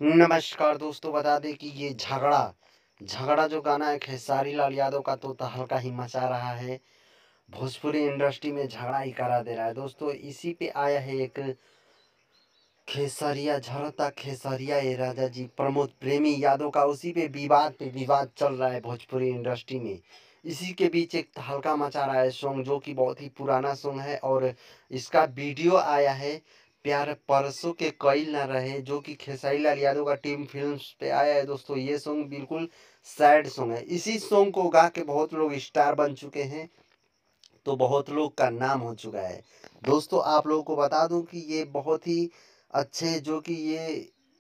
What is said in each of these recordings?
नमस्कार दोस्तों, बता दें कि ये झगड़ा झगड़ा जो गाना है खेसारी लाल यादव का तो तहलका ही मचा रहा है। भोजपुरी इंडस्ट्री में झगड़ा ही करा दे रहा है दोस्तों। इसी पे आया है एक खेसरिया झरता खेसरिया ए राजा जी प्रमोद प्रेमी यादव का, उसी पे विवाद चल रहा है भोजपुरी इंडस्ट्री में। इसी के बीच एक तहलका मचा रहा है सॉन्ग, जो कि बहुत ही पुराना सॉन्ग है और इसका वीडियो आया है प्यार परसों के कईल ना रहे, जो कि खेसारी लाल यादव का टीम फिल्म्स पे आया है दोस्तों। ये सॉन्ग बिल्कुल सैड सॉन्ग है। इसी सॉन्ग को गा के बहुत लोग स्टार बन चुके हैं, तो बहुत लोग का नाम हो चुका है दोस्तों। आप लोगों को बता दूं कि ये बहुत ही अच्छे, जो कि ये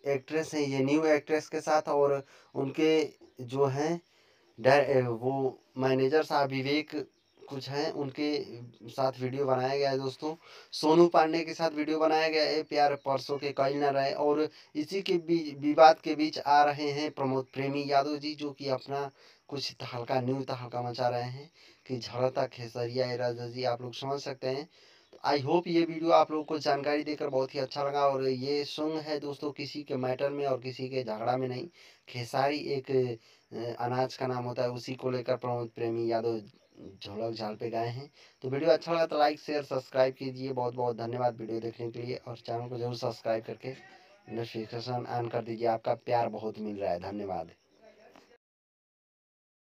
एक्ट्रेस हैं, ये न्यू एक्ट्रेस के साथ और उनके जो हैं वो मैनेजर साहब विवेक कुछ हैं, उनके साथ वीडियो बनाया गया है दोस्तों। सोनू पांडे के साथ वीडियो बनाया गया है प्यार परसों के कईल ना रहे। और इसी के विवाद के बीच आ रहे हैं प्रमोद प्रेमी यादव जी, जो कि अपना कुछ तहलका न्यू तहलका मचा रहे हैं कि झड़ता खेसरिया ए राजा जी, आप लोग समझ सकते हैं। तो आई होप ये वीडियो आप लोगों को जानकारी देकर बहुत ही अच्छा लगा। और ये सॉन्ग है दोस्तों किसी के मैटर में और किसी के झगड़ा में नहीं। खेसारी एक अनाज का नाम होता है, उसी को लेकर प्रमोद प्रेमी यादव झोलक झाल पे गए हैं। तो वीडियो अच्छा लगा तो लाइक शेयर सब्सक्राइब कीजिए। बहुत बहुत धन्यवाद वीडियो देखने के लिए, और चैनल को जरूर सब्सक्राइब करके नोटिफिकेशन ऑन कर दीजिए। आपका प्यार बहुत मिल रहा है, धन्यवाद।